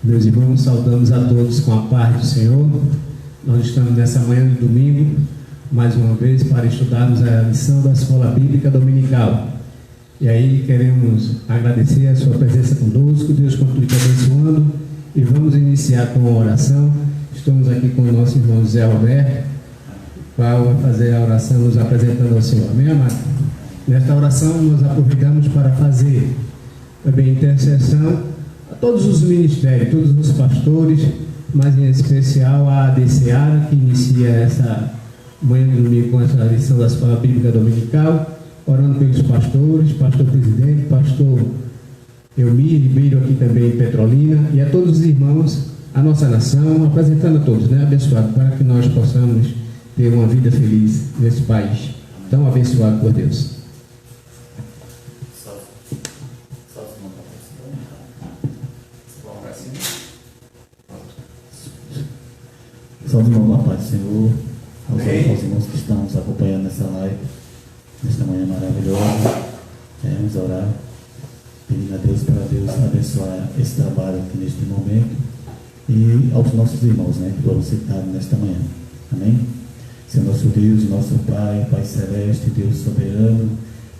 Meus irmãos, saudamos a todos com a paz do Senhor. Nós estamos nessa manhã de domingo, mais uma vez, para estudarmos a lição da Escola Bíblica Dominical. E aí queremos agradecer a sua presença conosco, Deus continue te abençoando, e vamos iniciar com a oração. Estamos aqui com o nosso irmão Zé Roberto, qual vai fazer a oração nos apresentando ao Senhor. Amém, amado? Nesta oração nós aproveitamos para fazer também intercessão a todos os ministérios, todos os pastores, mas em especial a ADCA, que inicia essa manhã de domingo com essa lição da Escola Bíblica Dominical, orando pelos pastores, pastor presidente, pastor Elmir Ribeiro aqui também em Petrolina, e a todos os irmãos, a nossa nação, apresentando a todos, né, abençoado, para que nós possamos ter uma vida feliz nesse país, tão abençoado por Deus. Salve, irmão, a paz do Senhor, aos irmãos que estão nos acompanhando nessa live, nesta manhã maravilhosa. Vamos orar, pedindo a Deus para Deus abençoar esse trabalho aqui neste momento e aos nossos irmãos, né, que foram citados nesta manhã. Amém? Senhor nosso Deus, nosso Pai, Pai Celeste, Deus soberano,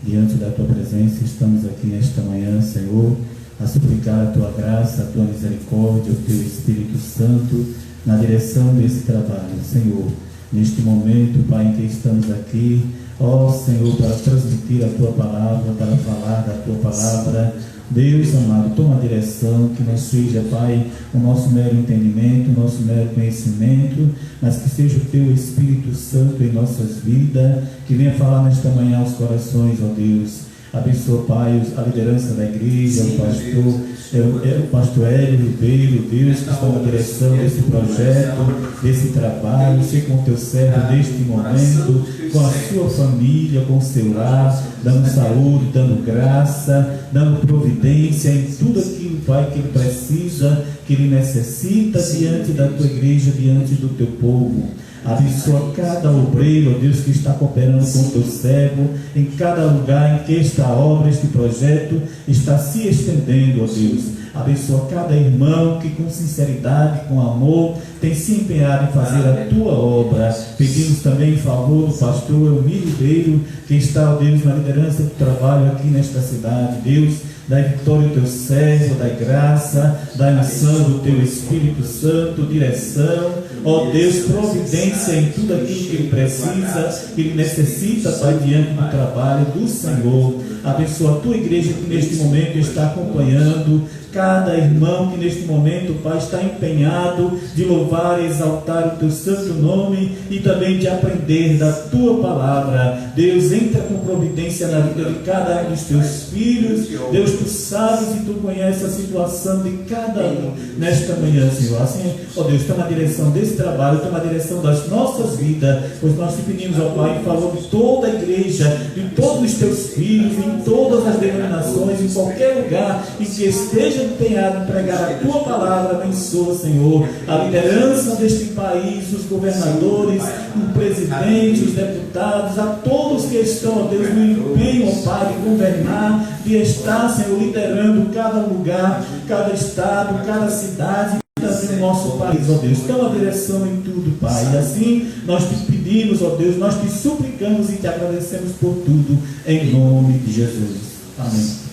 diante da Tua presença, estamos aqui nesta manhã, Senhor, a suplicar a Tua graça, a Tua misericórdia, o Teu Espírito Santo, na direção desse trabalho, Senhor. Neste momento, Pai, em que estamos aqui, ó Senhor, para transmitir a Tua palavra, para falar da Tua palavra, Deus amado, toma a direção, que não seja, Pai, o nosso mero entendimento, o nosso mero conhecimento, mas que seja o Teu Espírito Santo em nossas vidas, que venha falar nesta manhã aos corações, ó Deus. Abençoa, Pai, a liderança da igreja, o pastor Hélio Ribeiro, Deus, que está na direção desse projeto, desse trabalho, seja com o Teu servo neste momento, com a sua família, com o seu lar, dando saúde, dando graça, dando providência em tudo aquilo, Pai, que ele precisa, que ele necessita diante da Tua igreja, diante do Teu povo. Abençoa cada obreiro, ó Deus, que está cooperando com o Teu servo, em cada lugar em que esta obra, este projeto está se estendendo, ó Deus. Abençoa cada irmão que com sinceridade, com amor, tem se empenhado em fazer a Tua obra. Pedimos também em favor do pastor Elmir Ribeiro, que está, ó Deus, na liderança do trabalho aqui nesta cidade. Deus, dai vitória ao Teu servo, dai graça, dai unção do Teu Espírito Santo, direção, ó Deus, providência em tudo aquilo que ele precisa, que ele necessita, Pai, diante do trabalho do Senhor. Abençoa a Tua igreja que neste momento está acompanhando, cada irmão que neste momento, Pai, está empenhado de louvar e exaltar o Teu santo nome e também de aprender da Tua palavra. Deus, entra com providência na vida de cada um dos Teus filhos. Deus, Tu sabes e Tu conheces a situação de cada um nesta manhã, Senhor. Assim, ó Deus, está na direção desse trabalho, está na direção das nossas vidas, pois nós te pedimos, ó Pai, em favor de toda a igreja, de todos os Teus filhos, em todas as denominações, em qualquer lugar em que esteja empenhado em pregar a Tua palavra. Abençoa, Senhor, a liderança deste país, os governadores, o presidente, os deputados, a todos que estão, ó Deus, no empenho, ó Pai, de governar, de estar, Senhor, liderando cada lugar, cada estado, cada cidade, no nosso país, ó Deus. Toma a direção em tudo, Pai. E assim nós te pedimos, ó Deus, nós te suplicamos e te agradecemos por tudo, em nome de Jesus. Amém.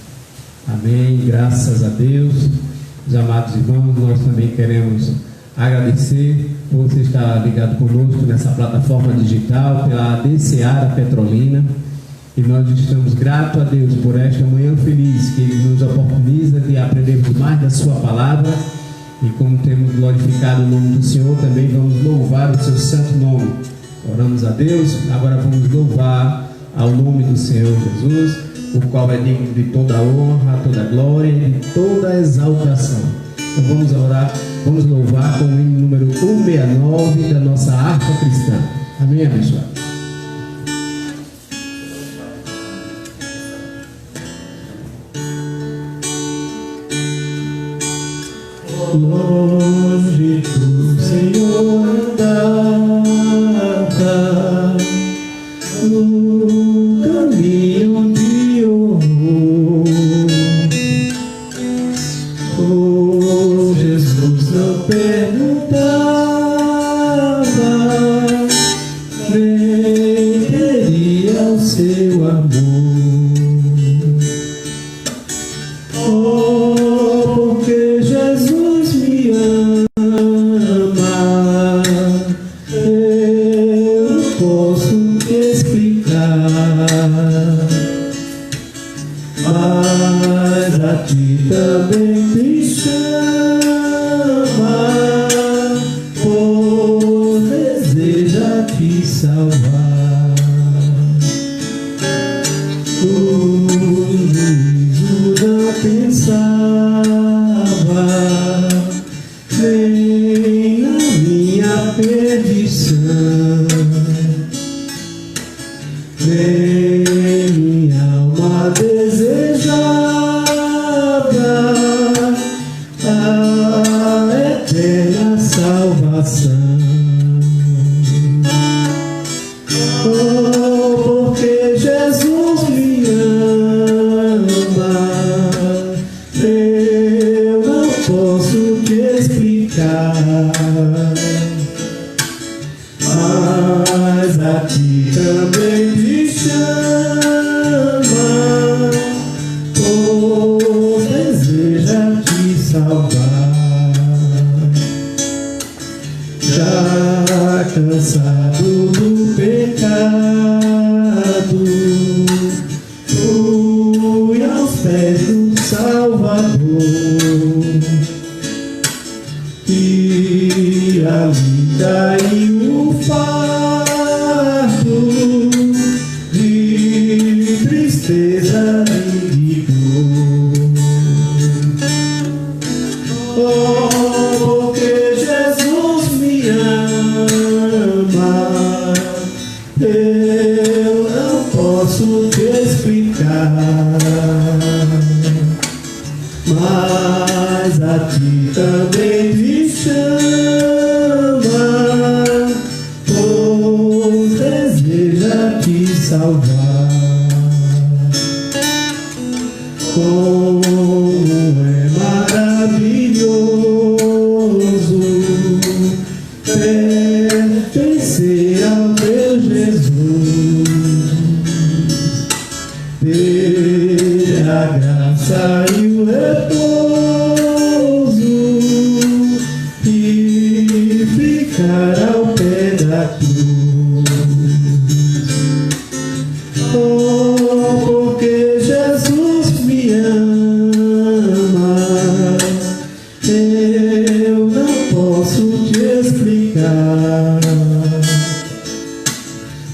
Amém, graças a Deus. Os amados irmãos, nós também queremos agradecer por você estar ligado conosco nessa plataforma digital pela ADCA Petrolina, e nós estamos gratos a Deus por esta manhã feliz que Ele nos oportuniza de aprendermos mais da Sua palavra, e como temos glorificado o nome do Senhor, também vamos louvar o Seu santo nome. Oramos a Deus, agora vamos louvar ao nome do Senhor Jesus, o qual é digno de toda a honra, toda a glória e de toda a exaltação. Então vamos orar, vamos louvar com o hino número 169 da nossa harpa cristã. Amém, abençoado. Longe do Senhor andava, no caminho de horror. Oh Jesus, também te chama, pois deseja te salvar. O juízo não pensava nem na minha perdição, nem minha alma desejava a eterna salvação. Oh, porque Jesus me ama, eu não posso te explicar, mas a ti também te chama, pois deseja te salvar. Já cansado do pecado, fui aos pés do Salvador, e ali caiu o fardo de tristeza e de dor. Oh, porque Jesus me ama, eu não posso te explicar, mas a ti também te chama, pois deseja te salvar. Como é maravilhoso pertencer ao meu Jesus, ter a graça e o repouso e ficar ao pé da cruz. Oh, porque Jesus me ama, eu não posso te explicar,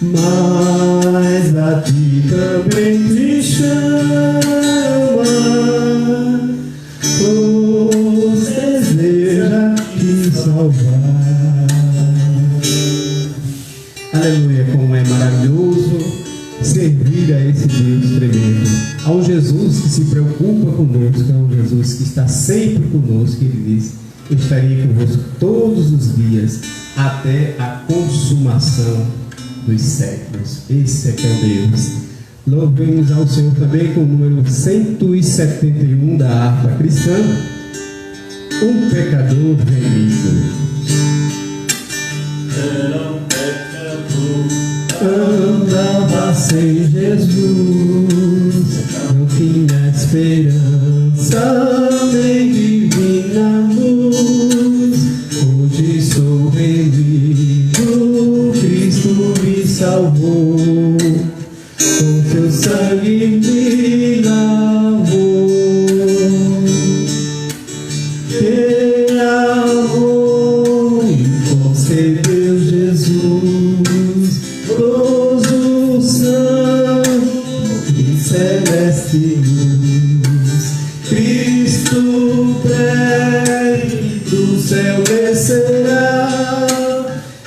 mas a ti também te chama, pois deseja te salvar. Aleluia, como é maravilhoso servir a esse Deus tremendo, a um Jesus que se preocupa conosco, a um Jesus que está sempre conosco. Ele diz: eu estarei convosco todos os dias até a consumação dos séculos. Esse é que é o Deus. Louvemos ao Senhor também com o número 171 da harpa cristã, um pecador remido. Era um pecador, Andava sem Jesus, não tinha esperança nem divina luz. Hoje sou remido, Cristo me salvou, com seu sangue me lavou. Que amor me concedeu Jesus, gozo santo e celeste luz. Cristo breve do céu descerá,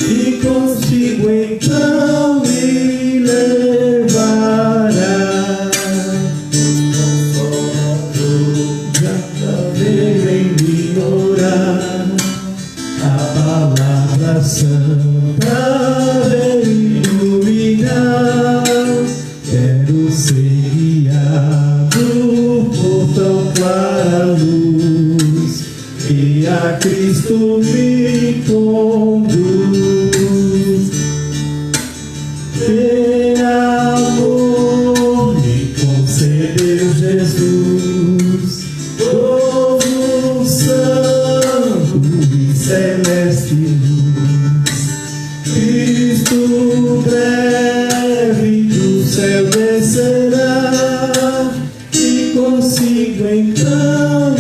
e consigo então me levará. Já veio em ignorar a palavra santa, veio iluminar. Quero ser guiado por tão clara luz, que a Cristo me conduz. Que amor me concedeu Jesus, gozo santo e celeste luz. Cristo breve do céu descerá, e consigo então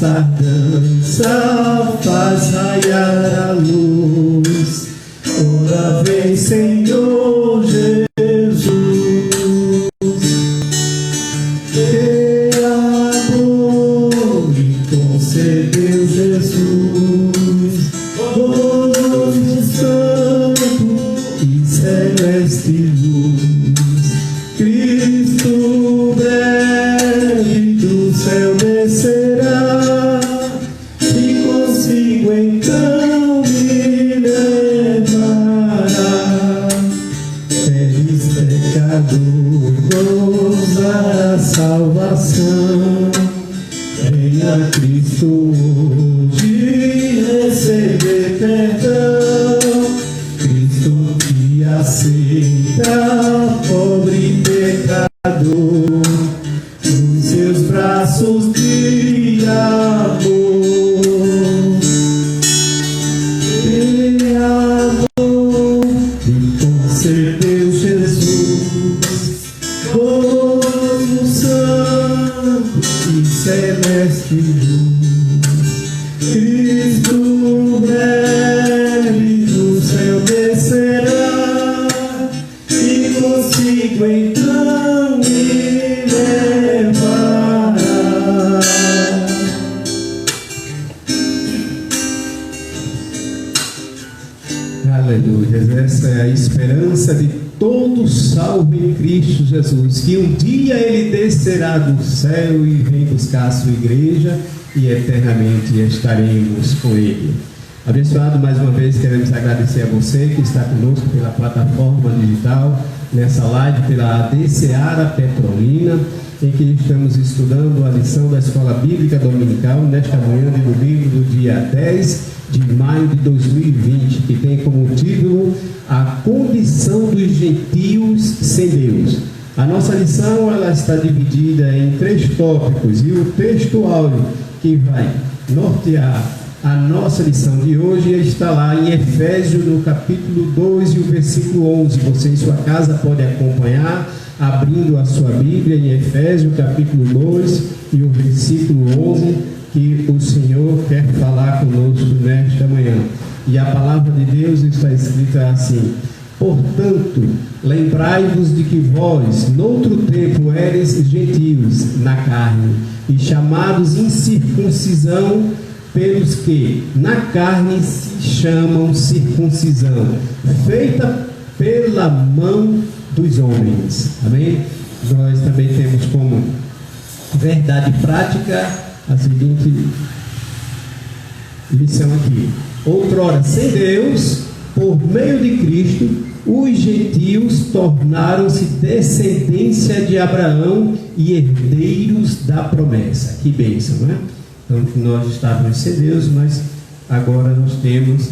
tardança faz raiar a luz. Ora vem, Senhor Jesus. Que amor me concedeu Jesus, gozo santo e celeste luz. Cristo breve do céu descerá, e consigo então me levará. Feliz pecador, gozar a salvação. Venha Cristo hoje receber perdão. Cristo que aceita pobre pecador nos seus braços de amor. Que amor me concedeu Jesus, gozo santo e celeste luz. Cristo breve do céu descerá, e consigo então me levará. Aleluia. Essa é a esperança de todo salvo em Cristo Jesus, que um dia Ele descerá do céu e vem buscar a sua igreja, e eternamente estaremos com Ele. Abençoado, mais uma vez queremos agradecer a você que está conosco pela plataforma digital, nessa live pela AD Seara Petrolina, em que estamos estudando a lição da Escola Bíblica Dominical, nesta manhã de domingo do dia 10 de maio de 2020, que tem como título A Condição dos Gentios sem Deus. A nossa lição ela está dividida em 3 tópicos, e o texto áureo que vai nortear a nossa lição de hoje está lá em Efésios, no capítulo 2 e o versículo 11. Você em sua casa pode acompanhar, abrindo a sua Bíblia em Efésios, capítulo 2 e o versículo 11, que o Senhor quer falar conosco nesta manhã. E a palavra de Deus está escrita assim: portanto, lembrai-vos de que vós, noutro tempo, éreis gentios na carne, e chamados incircuncisão pelos que na carne se chamam circuncisão, feita pela mão dos homens. Amém? Nós também temos como verdade prática a seguinte lição aqui: outrora sem Deus, por meio de Cristo, os gentios tornaram-se descendência de Abraão e herdeiros da promessa. Que bênção, não é? Então, nós estávamos sem Deus, mas agora nós temos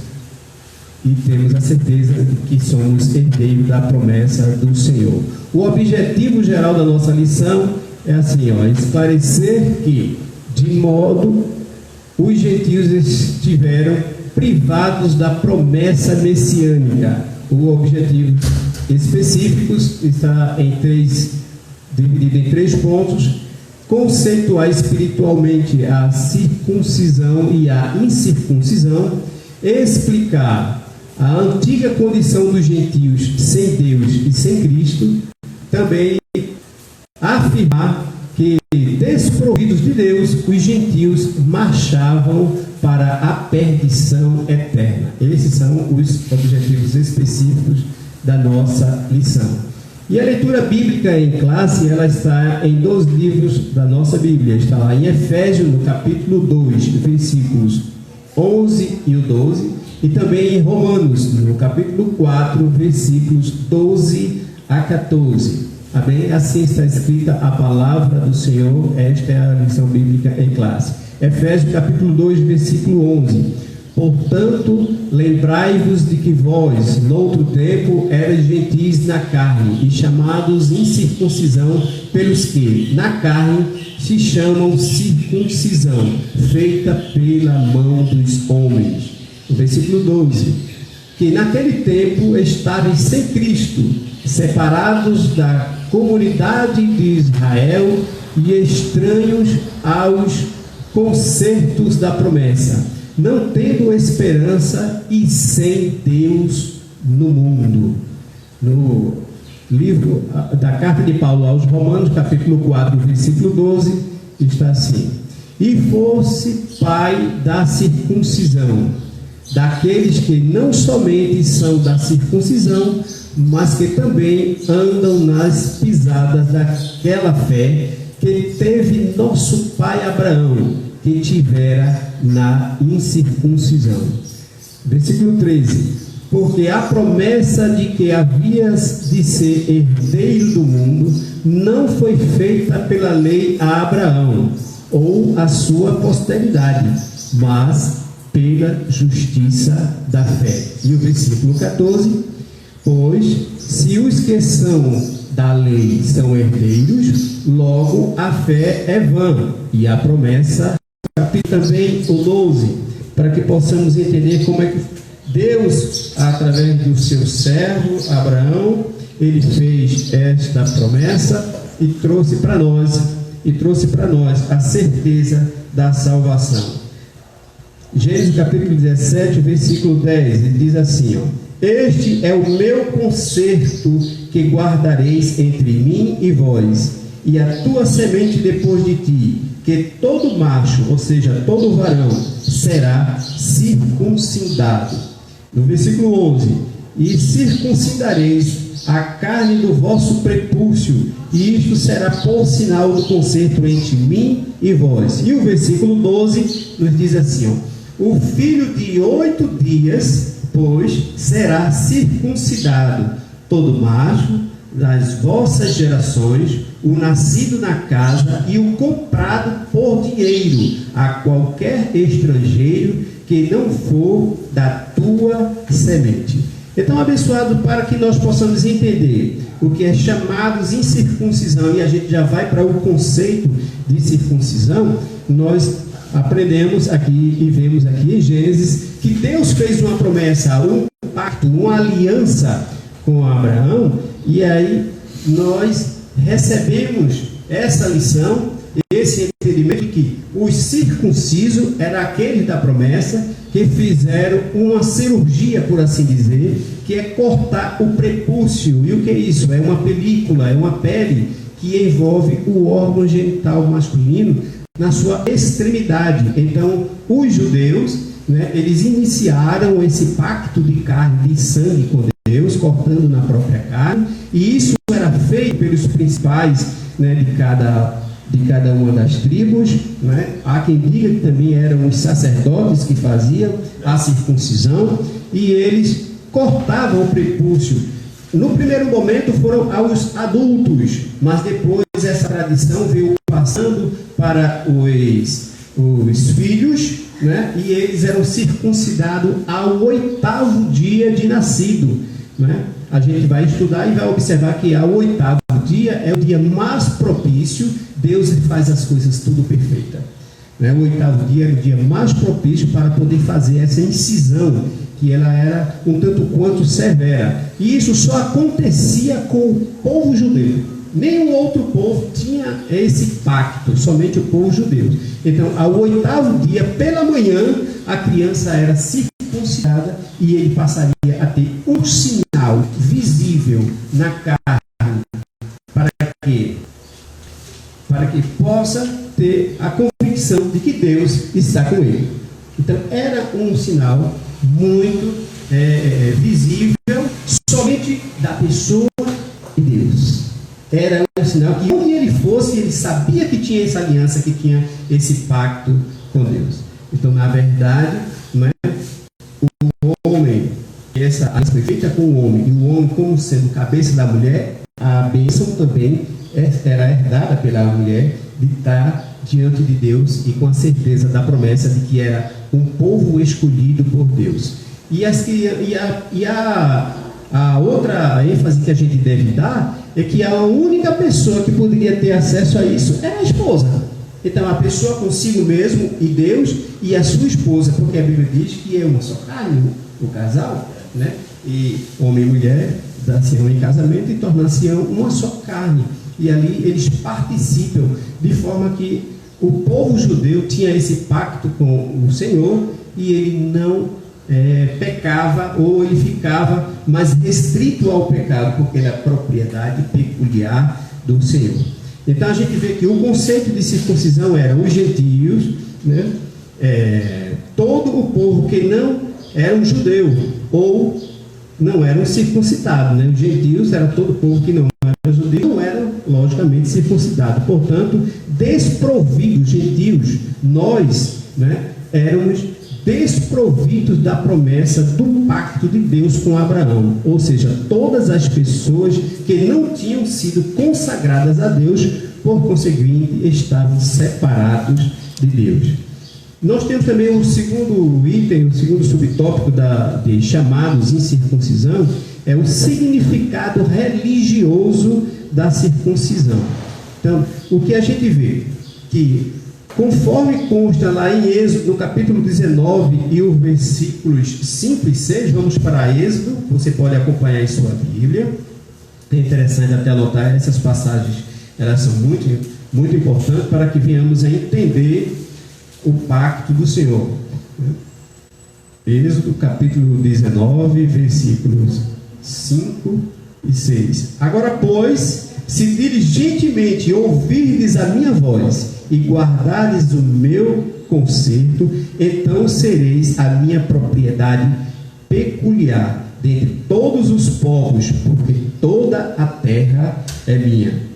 a certeza de que somos herdeiros da promessa do Senhor. O objetivo geral da nossa lição é assim, esclarecer que, de modo, os gentios estiveram privados da promessa messiânica. O objetivo específico está dividido em 3 pontos: conceituar espiritualmente a circuncisão e a incircuncisão, explicar a antiga condição dos gentios sem Deus e sem Cristo, também afirmar que, desprovidos de Deus, os gentios marchavam para a perdição eterna. Esses são os objetivos específicos da nossa lição. E a leitura bíblica em classe, ela está em 2 livros da nossa Bíblia. Está lá em Efésios, no capítulo 2, versículos 11 e o 12, e também em Romanos, no capítulo 4, versículos 12 a 14. Amém? Assim está escrita a palavra do Senhor. Esta é a lição bíblica em classe. Efésios, capítulo 2, versículo 11. Portanto, lembrai-vos de que vós, noutro tempo, erais gentis na carne, e chamados incircuncisão pelos que, na carne, se chamam circuncisão, feita pela mão dos homens. O versículo 12. Que naquele tempo estáveis sem Cristo, separados da comunidade de Israel e estranhos aos concertos da promessa, não tendo esperança e sem Deus no mundo. No livro da carta de Paulo aos Romanos, capítulo 4, versículo 12, está assim: e fosse pai da circuncisão, daqueles que não somente são da circuncisão, mas que também andam nas pisadas daquela fé que teve nosso pai Abraão, que tivera na incircuncisão. Versículo 13: porque a promessa de que havias de ser herdeiro do mundo não foi feita pela lei a Abraão ou a sua posteridade, mas pela justiça da fé. E o versículo 14: pois se os que são da lei são herdeiros, logo a fé é vã, e a promessa. Também o 12, para que possamos entender como é que Deus, através do seu servo Abraão, ele fez esta promessa e trouxe para nós a certeza da salvação. Gênesis capítulo 17, versículo 10, ele diz assim, ó: este é o meu concerto que guardareis entre mim e vós, e a tua semente depois de ti, que todo macho, ou seja, todo varão, será circuncidado. No versículo 11: e circuncidareis a carne do vosso prepúcio, e isto será por sinal do concerto entre mim e vós. E o versículo 12 nos diz assim, ó: o filho de 8 dias, pois, será circuncidado, todo macho das vossas gerações, o nascido na casa e o comprado por dinheiro, a qualquer estrangeiro que não for da tua semente. Então, abençoado, para que nós possamos entender o que é chamado de incircuncisão, e a gente já vai para o conceito de circuncisão, nós aprendemos aqui e vemos aqui em Gênesis que Deus fez uma promessa, um pacto, uma aliança com Abraão, e aí nós recebemos essa lição, esse entendimento de que os circuncisos eram aqueles da promessa que fizeram uma cirurgia, por assim dizer, que é cortar o prepúcio. E o que é isso? É uma película, é uma pele que envolve o órgão genital masculino na sua extremidade. Então, os judeus, eles iniciaram esse pacto de carne, de sangue com Deus, cortando na própria carne, e isso era feito pelos principais de cada uma das tribos. Há quem diga que também eram os sacerdotes que faziam a circuncisão, e eles cortavam o prepúcio. No primeiro momento foram aos adultos, mas depois essa tradição veio passando para os filhos, e eles eram circuncidados ao 8º dia de nascido. A gente vai estudar e vai observar que ao 8º dia é o dia mais propício. Deus faz as coisas tudo perfeita. O 8º dia era o dia mais propício para poder fazer essa incisão, que ela era um tanto quanto severa. E isso só acontecia com o povo judeu. Nenhum outro povo tinha esse pacto, somente o povo judeu. Então, ao 8º dia, pela manhã, a criança era circuncidada e ele passaria a ter um sinal visível na carne, para que possa ter a convicção de que Deus está com ele. Então, era um sinal muito visível somente da pessoa de Deus. Era um sinal que onde ele fosse, ele sabia que tinha essa aliança, que tinha esse pacto com Deus. Então, na verdade, o homem, essa aliança foi feita com o homem, e o homem, como sendo cabeça da mulher, a bênção também era herdada pela mulher de estar diante de Deus e com a certeza da promessa de que era um povo escolhido por Deus. A outra ênfase que a gente deve dar é que a única pessoa que poderia ter acesso a isso era a esposa. Então, a pessoa consigo mesmo e Deus e a sua esposa, porque a Bíblia diz que é uma só carne, o casal, e homem e mulher dar-se-ão em casamento e tornar-se-ão uma só carne. E ali eles participam, de forma que o povo judeu tinha esse pacto com o Senhor e ele não pecava, ou ele ficava mais restrito ao pecado, porque ele é propriedade peculiar do Senhor. Então a gente vê que o conceito de circuncisão era os gentios, né? Todo o povo que não era um judeu ou não eram circuncidados, né? Os gentios era todo o povo que não era judeu, não eram logicamente circuncidados, portanto desprovidos, gentios, nós, né, éramos desprovidos da promessa do pacto de Deus com Abraão, ou seja, todas as pessoas que não tinham sido consagradas a Deus, por conseguinte, estavam separados de Deus. Nós temos também o segundo item, o segundo subtópico de chamados incircuncisão, é o significado religioso da circuncisão. Então, o que a gente vê? Que conforme consta lá em Êxodo, no capítulo 19 e os versículos 5 e 6, vamos para Êxodo, você pode acompanhar em sua Bíblia. É interessante até anotar essas passagens, elas são muito, muito importantes para que venhamos a entender o pacto do Senhor. Êxodo capítulo 19, versículos 5 e 6. Agora, pois, se diligentemente ouvirdes a minha voz e guardardes o meu conserto, então sereis a minha propriedade peculiar dentre todos os povos, porque toda a terra é minha.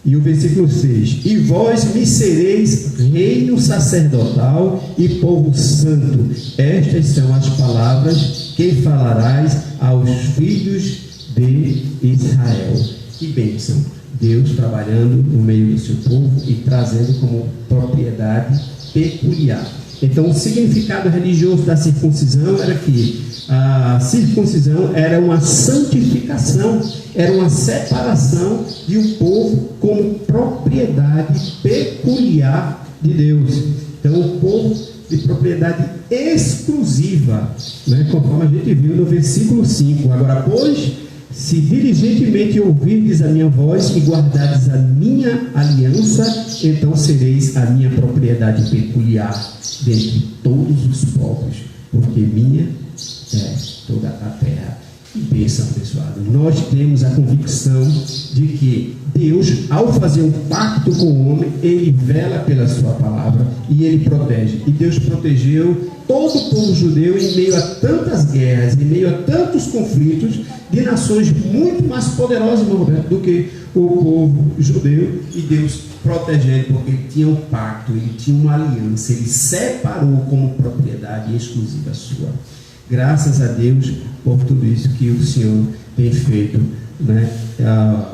E o versículo 6: e vós me sereis reino sacerdotal e povo santo. Estas são as palavras que falarás aos filhos de Israel. Que bênção! Deus trabalhando no meio do seu povo e trazendo como propriedade peculiar. Então, o significado religioso da circuncisão era que a circuncisão era uma santificação, era uma separação de um povo como propriedade peculiar de Deus. Então, o povo de propriedade exclusiva, né, conforme a gente viu no versículo 5. Agora, pois, se diligentemente ouvirdes a minha voz e guardardes a minha aliança, então sereis a minha propriedade peculiar dentre todos os povos, porque minha é toda a terra. Que bênção, abençoado. Nós temos a convicção de que Deus, ao fazer um pacto com o homem, ele vela pela sua palavra e ele protege. E Deus protegeu todo o povo judeu em meio a tantas guerras, em meio a tantos conflitos de nações muito mais poderosas, Roberto, do que o povo judeu. E Deus protegendo, porque ele tinha um pacto, ele tinha uma aliança, ele separou como propriedade exclusiva sua. Graças a Deus por tudo isso que o Senhor tem feito, né,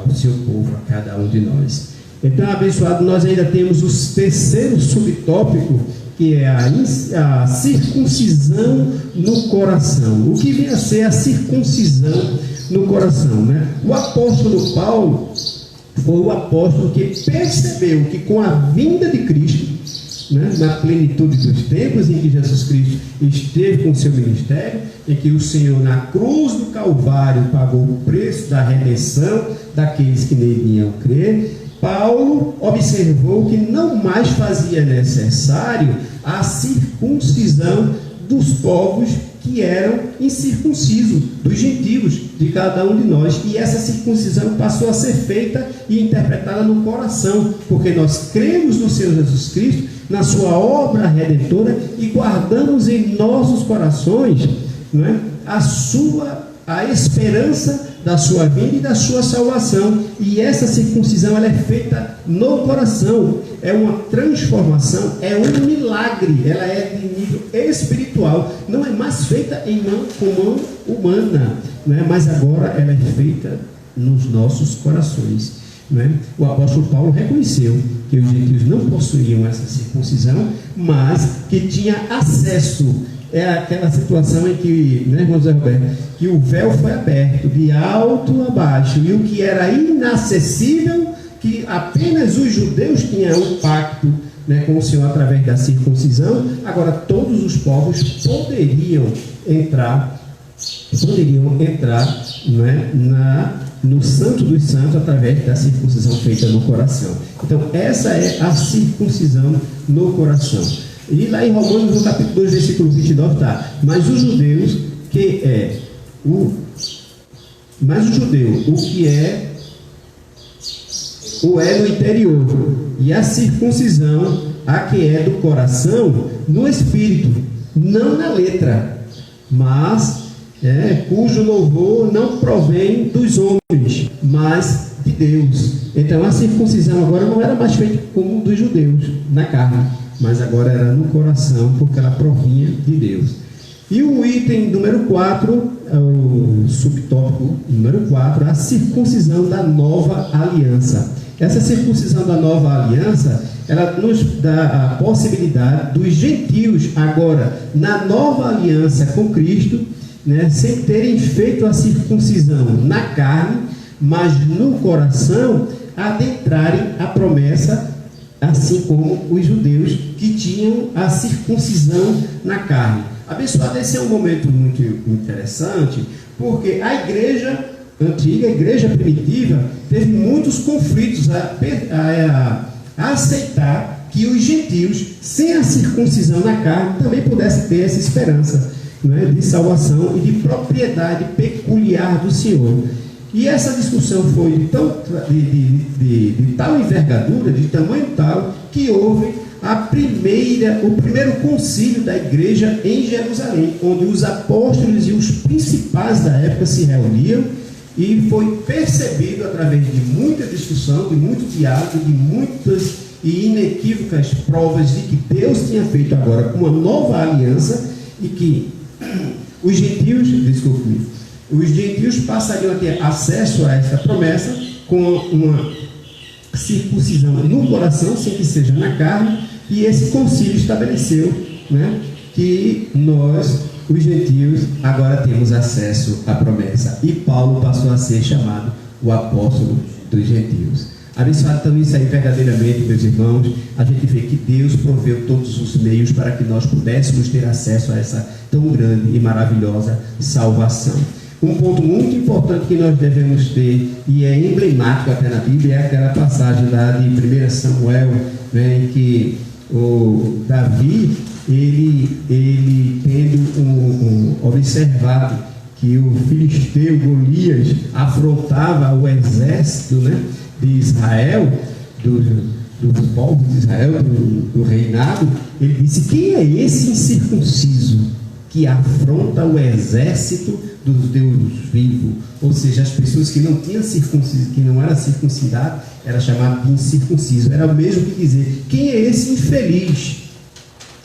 ao seu povo, a cada um de nós. Então, abençoado, nós ainda temos o terceiro subtópico, que é a circuncisão no coração. O que vem a ser a circuncisão no coração, né? O apóstolo Paulo foi o apóstolo que percebeu que com a vinda de Cristo, né, na plenitude dos tempos em que Jesus Cristo esteve com o seu ministério, em que o Senhor na cruz do Calvário pagou o preço da redenção daqueles que nele iam crer, Paulo observou que não mais fazia necessário a circuncisão dos povos que eram incircuncisos, dos gentios, de cada um de nós. E essa circuncisão passou a ser feita e interpretada no coração, porque nós cremos no Senhor Jesus Cristo, na sua obra redentora, e guardamos em nossos corações, não é, a esperança da sua vida e da sua salvação. E essa circuncisão, ela é feita no coração, é uma transformação, é um milagre, ela é de nível espiritual, não é mais feita com mão humana, né? Mas agora ela é feita nos nossos corações, né? O apóstolo Paulo reconheceu que os gentios não possuíam essa circuncisão, mas que tinha acesso. É aquela situação em que, né, irmão Zé Roberto, que o véu foi aberto de alto a baixo, e o que era inacessível, que apenas os judeus tinham um pacto, né, com o Senhor através da circuncisão, agora todos os povos poderiam entrar, né, no Santo dos Santos através da circuncisão feita no coração. Então, essa é a circuncisão no coração. E lá em Romanos, no capítulo 2, versículo 29, está: mas os judeus, o que é o no interior, e a circuncisão, a que é do coração, no espírito, não na letra, mas cujo louvor não provém dos homens, mas de Deus. Então a circuncisão agora não era mais feita como dos judeus, na carne, mas agora era no coração, porque ela provinha de Deus. E o item número 4, o subtópico número 4, a circuncisão da nova aliança. Essa circuncisão da nova aliança, ela nos dá a possibilidade dos gentios agora, na nova aliança com Cristo, sem terem feito a circuncisão na carne, mas no coração, adentrarem a promessa, assim como os judeus que tinham a circuncisão na carne. Abençoado, esse é um momento muito interessante, porque a igreja antiga, a igreja primitiva, teve muitos conflitos a aceitar que os gentios, sem a circuncisão na carne, também pudessem ter essa esperança, de salvação e de propriedade peculiar do Senhor. E essa discussão foi de tal envergadura, de tamanho tal, que houve o primeiro concílio da igreja em Jerusalém, onde os apóstolos e os principais da época se reuniam, e foi percebido através de muita discussão, de muito diálogo, de muitas e inequívocas provas de que Deus tinha feito agora uma nova aliança, e que os gentios passariam a ter acesso a essa promessa com uma circuncisão no coração, sem que seja na carne. E esse concílio estabeleceu que nós, os gentios, agora temos acesso à promessa. E Paulo passou a ser chamado o apóstolo dos gentios. Abençoado, então, isso aí verdadeiramente, meus irmãos, a gente vê que Deus proveu todos os meios para que nós pudéssemos ter acesso a essa tão grande e maravilhosa salvação. Um ponto muito importante que nós devemos ter, e é emblemático até na Bíblia, é aquela passagem lá de 1 Samuel, em que o Davi, ele tendo observado que o filisteu Golias afrontava o exército de Israel, do povo de Israel, do reinado, ele disse: quem é esse incircunciso que afronta o exército dos Deus vivos? Ou seja, as pessoas que não tinham circunciso, que não eram circuncidadas, era chamado de incircunciso. Era o mesmo que dizer: quem é esse infeliz?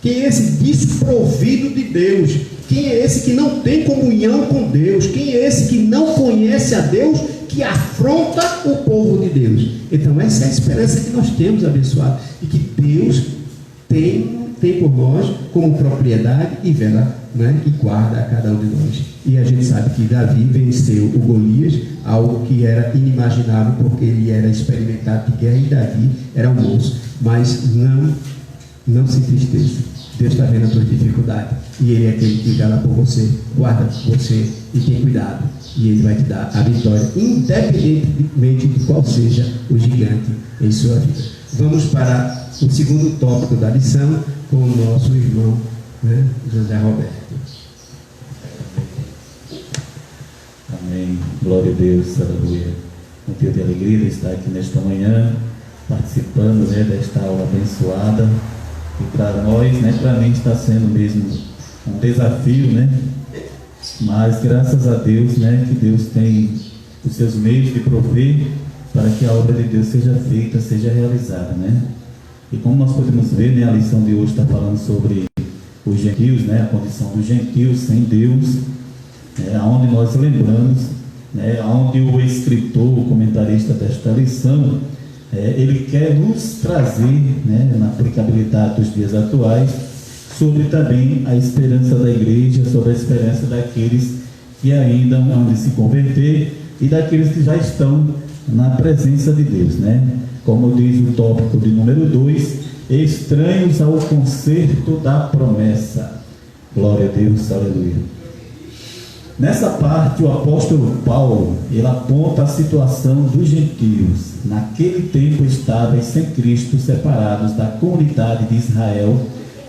Quem é esse desprovido de Deus? Quem é esse que não tem comunhão com Deus? Quem é esse que não conhece a Deus, que afronta o povo de Deus? Então essa é a esperança que nós temos, abençoado, e que Deus tem por nós como propriedade e vela, e guarda a cada um de nós. E a gente sabe que Davi venceu o Golias, algo que era inimaginável, porque ele era experimentado de guerra, e Davi era um moço. Mas não se entristeça. Deus está vendo a tua dificuldade, e Ele é aquele que vela por você, guarda por você e tem cuidado, e Ele vai te dar a vitória, independentemente de qual seja o gigante em sua vida. Vamos para o segundo tópico da lição com o nosso irmão José Roberto. Amém. Glória a Deus, aleluia. Um dia de alegria de estar aqui nesta manhã, participando desta aula abençoada. E para nós, para mim está sendo mesmo um desafio, mas graças a Deus, que Deus tem os seus meios de prover para que a obra de Deus seja feita, seja realizada, E como nós podemos ver, a lição de hoje está falando sobre os gentios, a condição dos gentios sem Deus, onde nós lembramos, onde o escritor, o comentarista desta lição, ele quer nos trazer, na aplicabilidade dos dias atuais, sobre também a esperança da igreja, sobre a esperança daqueles que ainda hão de se converter e daqueles que já estão na presença de Deus, Como diz o tópico de número 2, estranhos ao concerto da promessa. Glória a Deus, aleluia. Nessa parte, o apóstolo Paulo, ele aponta a situação dos gentios, naquele tempo estáveis sem Cristo, separados da comunidade de Israel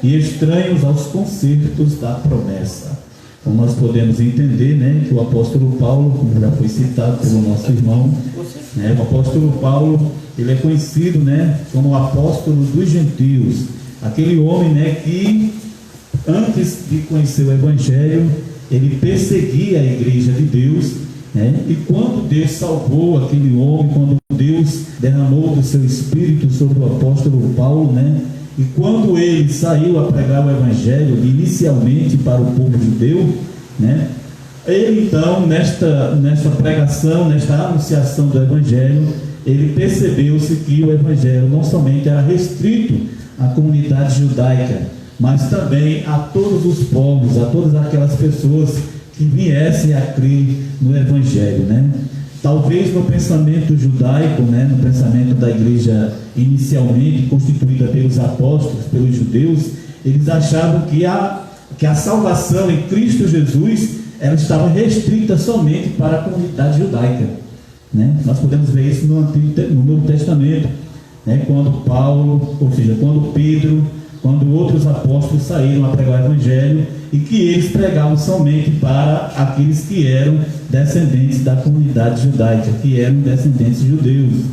e estranhos aos concertos da promessa. Como nós podemos entender, né, que o apóstolo Paulo, como já foi citado pelo nosso irmão, né, o apóstolo Paulo, ele é conhecido, né, como o apóstolo dos gentios, aquele homem, né, que antes de conhecer o Evangelho, ele perseguia a igreja de Deus, né? E quando Deus salvou aquele homem, quando Deus derramou do seu Espírito sobre o apóstolo Paulo, né? E quando ele saiu a pregar o Evangelho, inicialmente para o povo judeu, né? Ele então, nesta pregação, nesta anunciação do Evangelho, ele percebeu-se que o Evangelho não somente era restrito à comunidade judaica, mas também a todos os povos, a todas aquelas pessoas que viessem a crer no Evangelho, né? Talvez no pensamento judaico, né, no pensamento da igreja inicialmente constituída pelos apóstolos, pelos judeus, eles achavam que a salvação em Cristo Jesus, ela estava restrita somente para a comunidade judaica, né? Nós podemos ver isso no Novo Testamento, né? Quando Paulo, ou seja, quando Pedro, quando outros apóstolos saíram a pregar o Evangelho, e que eles pregavam somente para aqueles que eram descendentes da comunidade judaica, que eram descendentes judeus,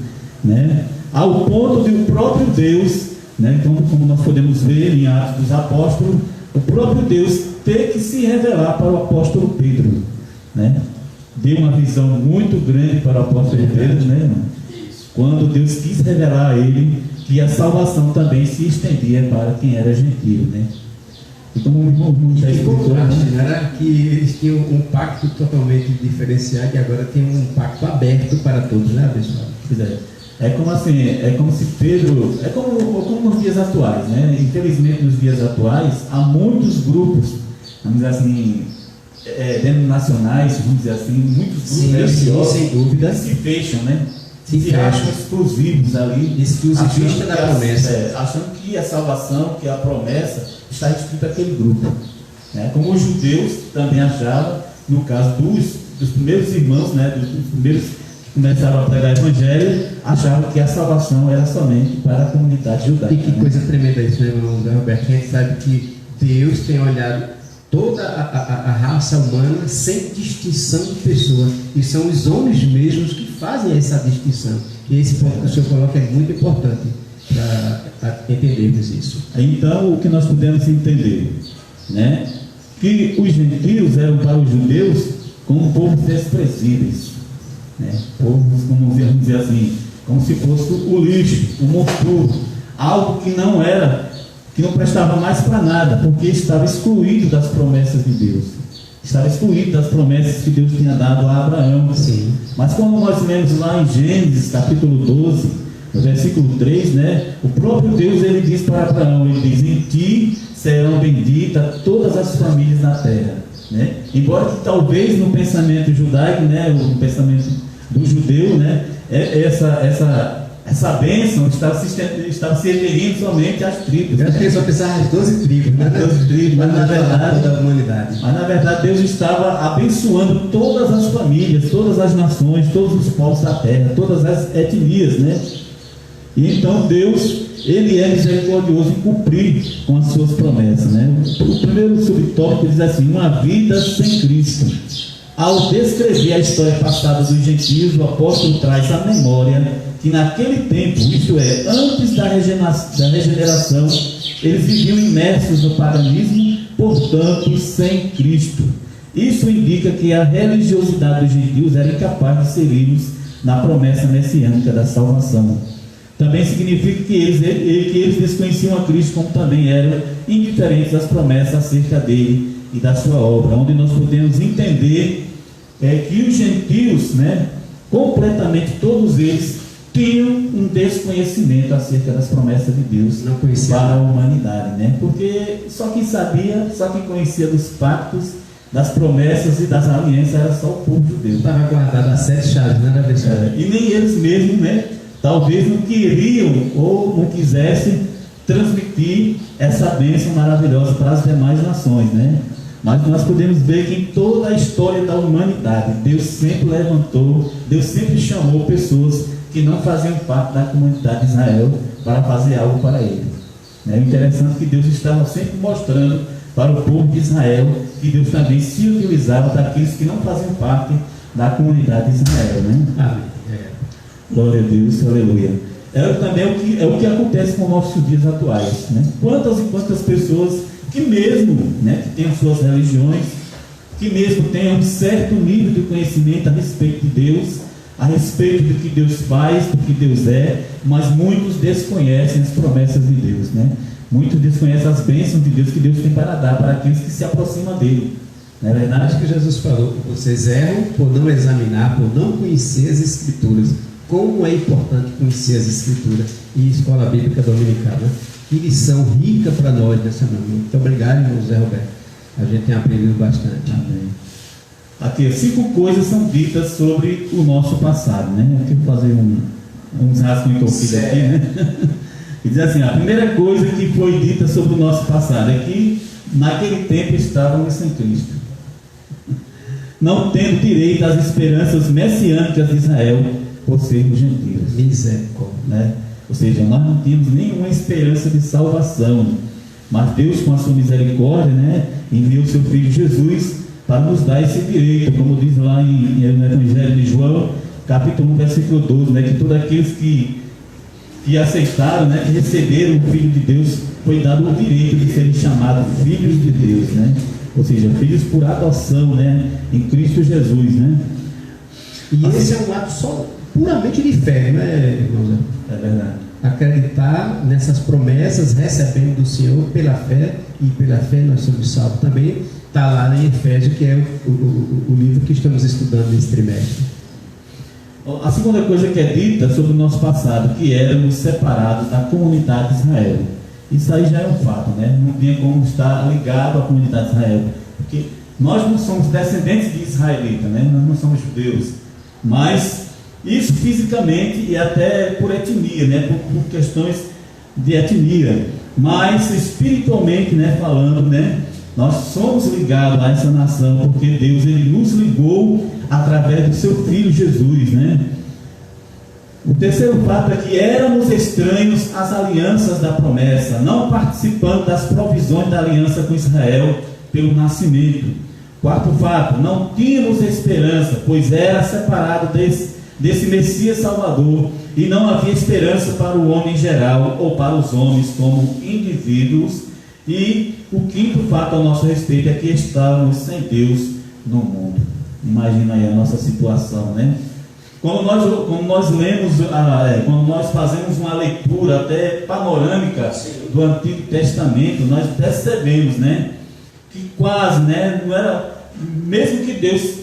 né? Ao ponto de o próprio Deus, né, como nós podemos ver em Atos dos Apóstolos, o próprio Deus ter que se revelar para o apóstolo Pedro, né? Deu uma visão muito grande para o apóstolo Pedro, né, irmão? Quando Deus quis revelar a ele que a salvação também se estendia para quem era gentio, né? E como o irmão já explicou, era que eles tinham um pacto totalmente diferenciado e agora tem um pacto aberto para todos, né, pessoal? É como assim, é como se Pedro, é como nos dias atuais, né? Infelizmente nos dias atuais há muitos grupos, vamos dizer assim, denominacionais, vamos dizer assim, muitos grupos religiosos, sem dúvida, que se fecham, né? Se acham exclusivos ali, exclusivista da promessa, achando que a salvação, que a promessa está restrita àquele grupo, né? Como os judeus também achavam, no caso dos primeiros irmãos, né, dos primeiros que começaram a pregar o Evangelho, achavam que a salvação era somente para a comunidade judaica. E que coisa tremenda isso, né, irmão Roberto? A gente sabe que Deus tem olhado toda a raça humana sem distinção de pessoa, e são os homens mesmos que fazem essa distinção, e esse ponto que o senhor coloca é muito importante para entendermos isso. Então, o que nós podemos entender, né, que os gentios eram para os judeus como povos desprezíveis, né, povos, como vamos dizer assim, como se fosse o lixo, o motor, algo que não prestava mais para nada, porque estava excluído das promessas de Deus, estava excluído das promessas que Deus tinha dado a Abraão. Sim. Mas quando nós lemos lá em Gênesis capítulo 12, no versículo 3, né, o próprio Deus, ele diz para Abraão, ele diz: em ti serão benditas todas as famílias na terra, né? Embora que talvez no pensamento judaico, né, no pensamento do judeu, né, essa bênção estava se referindo somente às tribos. Eu acho que ele só pensava nas 12 tribos, né? 12 tribos, mas da humanidade. Mas na verdade Deus estava abençoando todas as famílias, todas as nações, todos os povos da terra, todas as etnias, né? E então Deus, ele é misericordioso em cumprir com as suas promessas, né? O primeiro subtópico diz assim: uma vida sem Cristo. Ao descrever a história passada dos gentios, o apóstolo traz à memória que naquele tempo, isto é, antes da regeneração, eles viviam imersos no paganismo, portanto, sem Cristo. Isso indica que a religiosidade dos gentios era incapaz de inseri-los na promessa messiânica da salvação. Também significa que eles desconheciam a Cristo, como também eram indiferentes às promessas acerca dele e da sua obra, onde nós podemos entender que os gentios, né, completamente todos eles, tinham um desconhecimento acerca das promessas de Deus para a humanidade, né? Porque só quem sabia, só quem conhecia dos pactos, das promessas e das alianças era só o povo judeu. Estava guardado as 7 chaves, né? E nem eles mesmos, né, talvez não queriam ou não quisessem transmitir essa bênção maravilhosa para as demais nações, né? Mas nós podemos ver que em toda a história da humanidade, Deus sempre levantou, Deus sempre chamou pessoas que não faziam parte da comunidade de Israel para fazer algo para ele. É interessante que Deus estava sempre mostrando para o povo de Israel que Deus também se utilizava daqueles que não faziam parte da comunidade de Israel, né? Amém. Glória a Deus, aleluia. Também é o que acontece com nossos dias atuais, né? Quantas e quantas pessoas que mesmo, né, que tenham suas religiões, que mesmo tenham um certo nível de conhecimento a respeito de Deus, a respeito do que Deus faz, do que Deus é, mas muitos desconhecem as promessas de Deus, né? Muitos desconhecem as bênçãos de Deus que Deus tem para dar para aqueles que se aproximam dele. Não é verdade? Acho que Jesus falou que vocês erram por não examinar, por não conhecer as Escrituras. Como é importante conhecer as Escrituras e escola bíblica dominical, né? Que lição rica para nós nessa manhã. Muito obrigado, irmão Zé Roberto. A gente tem aprendido bastante. Amém. Aqui, 5 coisas são ditas sobre o nosso passado, né? Aqui vou fazer uns rascunhos aqui, né? E diz assim: a primeira coisa que foi dita sobre o nosso passado é que naquele tempo estávamos sem Cristo, não tendo direito às esperanças messiânicas de Israel por sermos gentios. Misericórdia, né? Ou seja, nós não tínhamos nenhuma esperança de salvação, mas Deus, com a sua misericórdia, né, enviou o seu Filho Jesus para nos dar esse direito, como diz lá no Evangelho de João, capítulo 1, versículo 12, né, que todos aqueles que aceitaram, né, que receberam o Filho de Deus, foi dado o direito de serem chamados filhos de Deus, né? Ou seja, filhos por adoção, né, em Cristo Jesus, né? E esse é um ato só puramente de fé, né, irmão Zé? É verdade. Acreditar nessas promessas, recebendo do Senhor pela fé, e pela fé nós somos salvos. Também está lá em Efésios, que é o livro que estamos estudando nesse trimestre. A segunda coisa que é dita sobre o nosso passado, que éramos separados da comunidade de Israel. Isso aí já é um fato, né? Não tinha como estar ligado à comunidade de Israel, porque nós não somos descendentes de israelita, né? Nós não somos judeus, mas isso fisicamente e até por etnia, né? Por questões de etnia, mas espiritualmente, né, falando, né, nós somos ligados a essa nação, porque Deus, ele nos ligou através do seu Filho Jesus, né? O terceiro fato é que éramos estranhos às alianças da promessa, não participando das provisões da aliança com Israel pelo nascimento. Quarto fato, não tínhamos esperança, pois era separado desse Messias Salvador, e não havia esperança para o homem em geral, ou para os homens como indivíduos. E o quinto fato ao nosso respeito é que estávamos sem Deus no mundo. Imagina aí a nossa situação, né? Quando nós lemos, quando nós fazemos uma leitura até panorâmica do Antigo Testamento, nós percebemos, né, que quase, né, não era, mesmo que Deus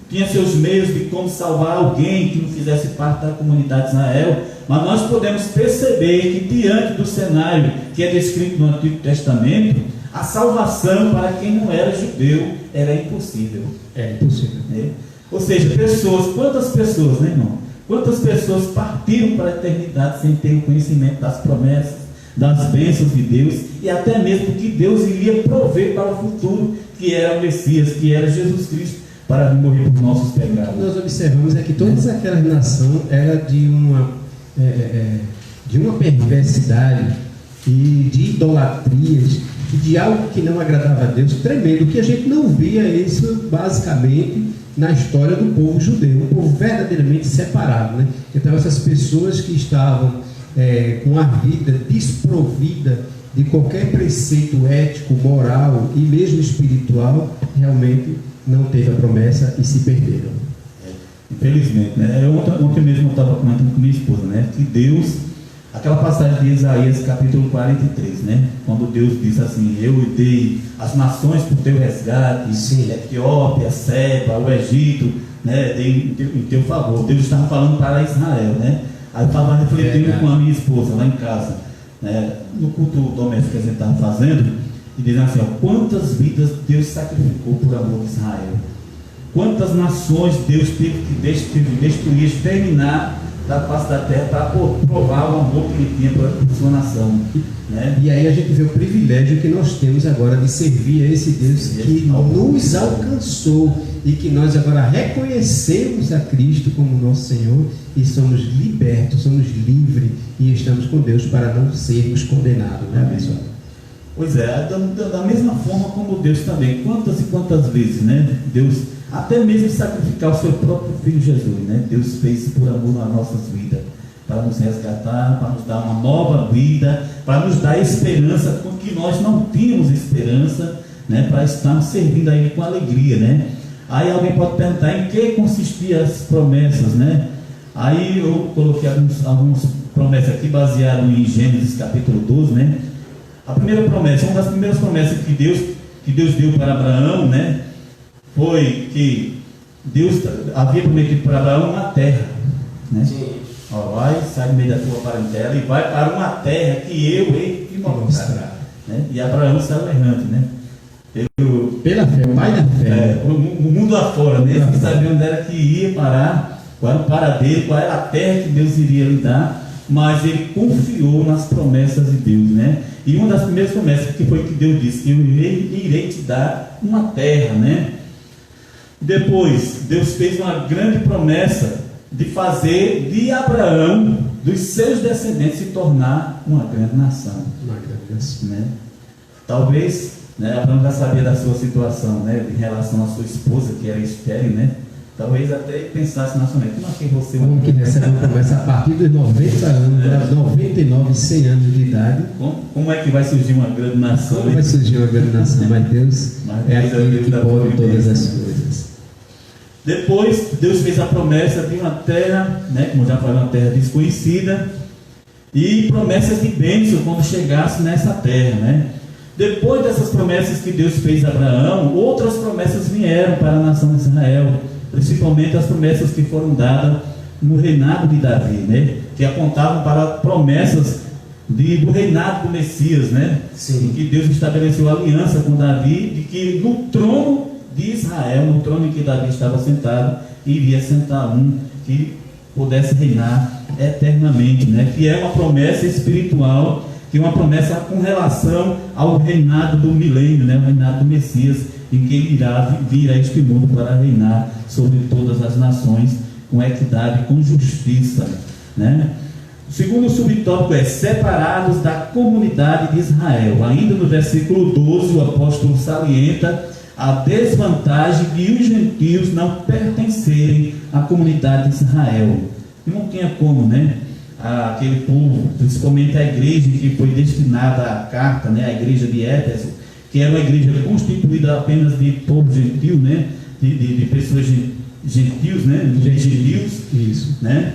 tinha seus meios de como salvar alguém que não fizesse parte da comunidade de Israel, mas nós podemos perceber que diante do cenário que é descrito no Antigo Testamento, a salvação para quem não era judeu era impossível. É impossível. Ou seja, quantas pessoas, né, irmão? Quantas pessoas partiram para a eternidade sem ter o conhecimento das promessas, das bênçãos de Deus, e até mesmo que Deus iria prover para o futuro, que era o Messias, que era Jesus Cristo, para morrer por nossos pecados. Nós observamos é que todas aquelas nações eram de uma perversidade e de idolatrias, e de algo que não agradava a Deus, tremendo, que a gente não via isso basicamente na história do povo judeu, um povo verdadeiramente separado, né? Então essas pessoas que estavam com a vida desprovida de qualquer preceito ético, moral e mesmo espiritual, realmente não teve a promessa e se perderam. Infelizmente, né? Ontem mesmo eu estava comentando com minha esposa, né, que Deus, aquela passagem de Isaías capítulo 43, né, quando Deus diz assim: eu dei as nações por teu resgate, sim, Etiópia, Seba, o Egito, né, dei em teu favor. Deus estava falando para Israel, né? Aí eu estava refletindo com a minha esposa lá em casa, né, no culto doméstico que a gente estava fazendo, e dizendo assim: ó, quantas vidas Deus sacrificou por amor de Israel, quantas nações Deus teve que destruir, exterminar da face da terra para provar o amor que ele tinha por sua nação, né? E aí a gente vê o privilégio que nós temos agora de servir a esse Deus que nos alcançou e que nós agora reconhecemos a Cristo como nosso Senhor e somos libertos, somos livres e estamos com Deus para não sermos condenados, né, pessoal? Pois é, da mesma forma como Deus também, quantas e quantas vezes, né? Deus, até mesmo sacrificar o seu próprio Filho Jesus, né? Deus fez por amor nas nossas vidas, para nos resgatar, para nos dar uma nova vida, para nos dar esperança com que nós não tínhamos esperança, né? Para estarmos servindo a Ele com alegria, né? Aí alguém pode perguntar em que consistiam as promessas, né? Aí eu coloquei algumas promessas aqui baseadas em Gênesis capítulo 12, né? A primeira promessa, uma das primeiras promessas que Deus deu para Abraão, né? Foi que Deus havia prometido para Abraão uma terra, né? Sim. Ó, vai, sai do meio da tua parentela e vai para uma terra que eu hei de mostrar, né? E Abraão saiu errante, né? Pela fé, o pai da fé. O mundo afora, né? Ele sabia onde era que ia parar, qual era o paradeiro, qual era a terra que Deus iria lhe dar, mas ele confiou nas promessas de Deus, né? E uma das primeiras promessas que foi que Deus disse: eu irei te dar uma terra, né? Depois, Deus fez uma grande promessa de fazer de Abraão, dos seus descendentes, se tornar uma grande nação. Uma grande nação, né? Talvez, né, Abraão já sabia da sua situação, né, em relação à sua esposa, que era estéril, né? Talvez até pensasse na sua mente: como é que você... Como que recebe uma promessa a partir dos 90 anos, 99, 100 anos de idade? Como é que vai surgir uma grande nação? Como vai surgir uma grande nação? Mas Deus é aquele que pode todas as coisas. Depois, Deus fez a promessa de uma terra, né, como já falei, uma terra desconhecida, e promessas de bênção quando chegasse nessa terra, né? Depois dessas promessas que Deus fez a Abraão, outras promessas vieram para a nação de Israel, principalmente as promessas que foram dadas no reinado de Davi, né? Que apontavam para promessas do reinado do Messias, né? Sim. Em que Deus estabeleceu aliança com Davi, de que no trono de Israel, no trono em que Davi estava sentado, iria sentar um que pudesse reinar eternamente, né? Que é uma promessa espiritual, que é uma promessa com relação ao reinado do milênio, né? O reinado do Messias, em que ele irá vir a este mundo para reinar sobre todas as nações com equidade, com justiça, né? O segundo subtópico é separados da comunidade de Israel. Ainda no versículo 12, o apóstolo salienta a desvantagem de os gentios não pertencerem à comunidade de Israel. E não tinha como, né? Aquele povo, principalmente a igreja que foi destinada à carta, né? A igreja de Éfeso, que era uma igreja constituída apenas de povo gentil, né? De pessoas gentios, né? Gentios, isso, né?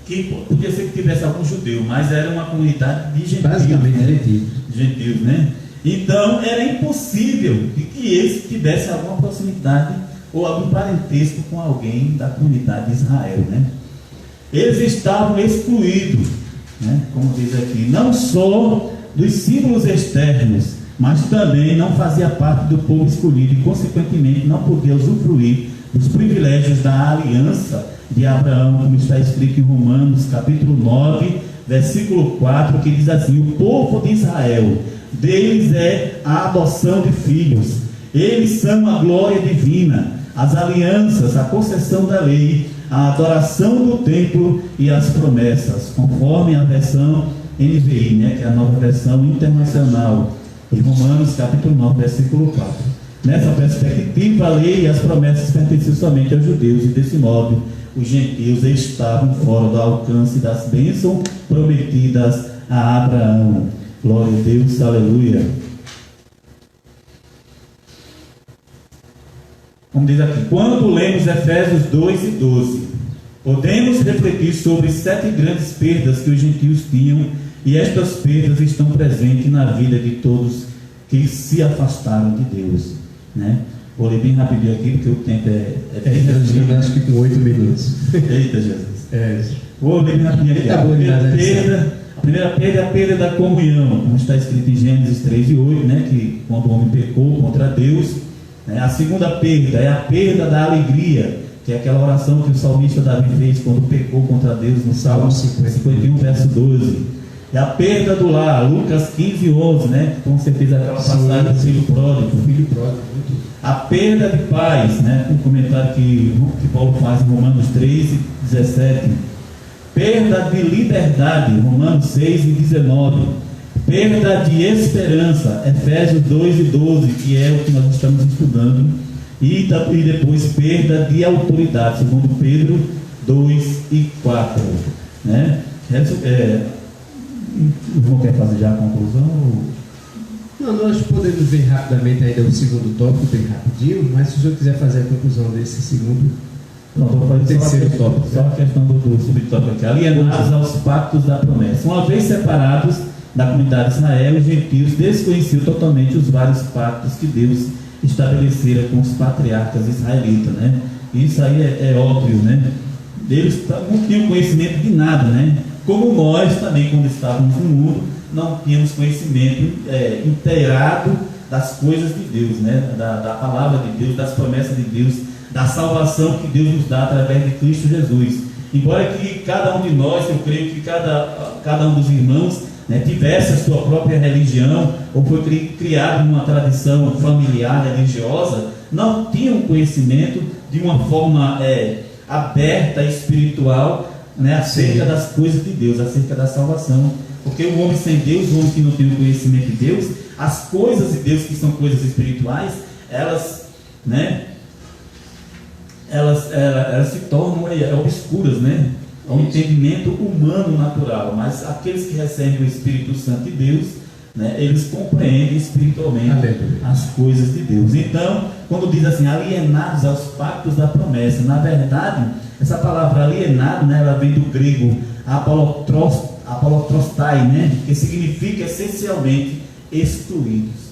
Que podia ser que tivesse algum judeu, mas era uma comunidade de gentios, basicamente, né? Gentios, né? Então era impossível que eles tivessem alguma proximidade ou algum parentesco com alguém da comunidade de Israel, né? Eles estavam excluídos, né? Como diz aqui, não só dos símbolos externos, mas também não fazia parte do povo escolhido e consequentemente não podia usufruir dos privilégios da aliança de Abraão, como está escrito em Romanos capítulo 9, versículo 4, que diz assim: o povo de Israel, deles é a adoção de filhos, eles são a glória divina, as alianças, a concessão da lei, a adoração do templo e as promessas, conforme a versão NVI, né, que é a nova versão internacional, em Romanos capítulo 9, versículo 4. Nessa perspectiva, a lei e as promessas pertenciam somente aos judeus, e desse modo os gentios estavam fora do alcance das bênçãos prometidas a Abraão. Glória a Deus, aleluia. Como diz aqui, quando lemos Efésios 2 e 12, podemos refletir sobre 7 grandes perdas que os gentios tinham, e estas perdas estão presentes na vida de todos que se afastaram de Deus, né? Vou ler bem rapidinho aqui, porque o tempo acho que com 8 minutos. Eita, Jesus. Vou ler bem rapidinho aqui. A primeira perda é a perda da comunhão, como está escrito em Gênesis 3 e 8, né? Que quando o homem pecou contra Deus, né? A segunda perda é a perda da alegria, que é aquela oração que o salmista Davi fez quando pecou contra Deus no Salmo 51, verso 12. E a perda do lar, Lucas 15, 11, né? Com certeza aquela passagem do filho pródigo. A perda de paz, né? Um comentário que Paulo faz em Romanos 13, 17. Perda de liberdade, Romanos 6 e 19. Perda de esperança, Efésios 2 e 12, que é o que nós estamos estudando. E depois perda de autoridade, segundo Pedro 2 e 4. Né? O irmão quer fazer já a conclusão? Não, nós podemos ver rapidamente ainda o segundo tópico, bem rapidinho, mas se o senhor quiser fazer a conclusão desse segundo, não, vou fazer terceiro tópico. Só a questão do subtópico aqui. Alienados aos pactos da promessa. Uma vez separados da comunidade de Israel, os gentios desconheciam totalmente os vários pactos que Deus estabelecera com os patriarcas israelitas, né? Isso aí é óbvio, né? Eles não tinham conhecimento de nada, né? Como nós também, quando estávamos no mundo, não tínhamos conhecimento inteirado das coisas de Deus, né? Da palavra de Deus, das promessas de Deus, da salvação que Deus nos dá através de Cristo Jesus. Embora que cada um de nós, eu creio que cada um dos irmãos, né, tivesse a sua própria religião, ou foi criado numa tradição familiar religiosa, não tinham conhecimento de uma forma aberta, espiritual, né, acerca das coisas de Deus, acerca da salvação. Porque o homem sem Deus, o homem que não tem o conhecimento de Deus, as coisas de Deus, que são coisas espirituais, elas, né, elas se tornam obscuras, né, ao entendimento humano natural. Mas aqueles que recebem o Espírito Santo de Deus, né, eles compreendem espiritualmente as coisas de Deus. Então, quando diz assim, alienados aos pactos da promessa, na verdade, essa palavra alienado, né, ela vem do grego apolotrostai, né, que significa essencialmente excluídos.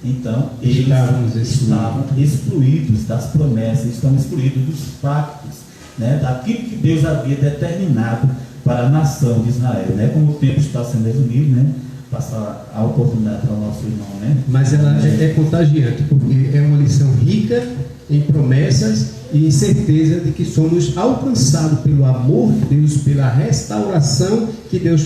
Então, eles estavam excluídos das promessas, estão excluídos dos pactos, né, daquilo que Deus havia determinado para a nação de Israel, né? Como o tempo está sendo resumido, né, passar a oportunidade para o nosso irmão, né? Mas ela é contagiante, porque é uma lição rica em promessas e em certeza de que somos alcançados pelo amor de Deus, pela restauração que Deus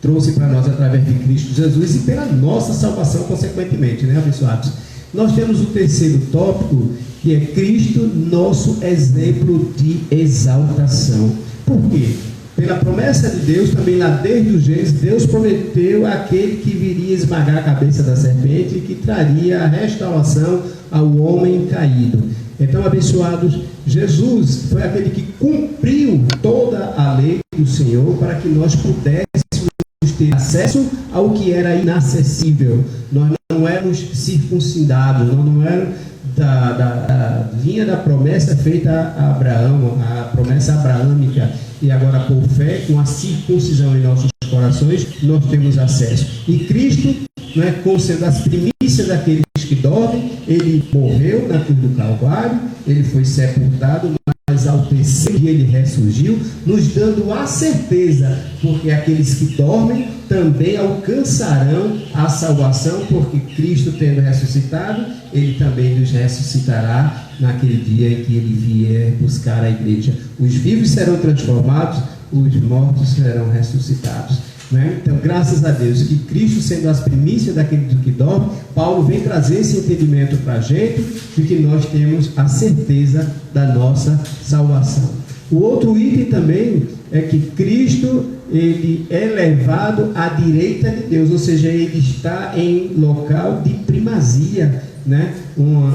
trouxe para nós através de Cristo Jesus e pela nossa salvação consequentemente, né, abençoados? Nós temos o terceiro tópico, que é Cristo, nosso exemplo de exaltação. Por quê? Pela promessa de Deus, também lá desde o Gênesis, Deus prometeu aquele que viria esmagar a cabeça da serpente e que traria a restauração ao homem caído. Então, abençoados, Jesus foi aquele que cumpriu toda a lei do Senhor para que nós pudéssemos ter acesso ao que era inacessível. Nós não éramos circuncidados, nós não éramos da linha da promessa feita a Abraão, a promessa abraâmica, e agora por fé, com a circuncisão em nossos corações, nós temos acesso. E Cristo, né, como sendo as primícias daqueles que dormem, ele morreu na cruz do Calvário, ele foi sepultado, mas ao terceiro dia ele ressurgiu, nos dando a certeza, porque aqueles que dormem também alcançarão a salvação, porque Cristo, tendo ressuscitado, ele também nos ressuscitará naquele dia em que ele vier buscar a igreja. Os vivos serão transformados, os mortos serão ressuscitados. Né? Então, graças a Deus, que Cristo, sendo as primícias daquele que dorme, Paulo vem trazer esse entendimento para a gente, de que nós temos a certeza da nossa salvação. O outro item também é que Cristo, ele é levado à direita de Deus, ou seja, ele está em local de primazia, né? Uma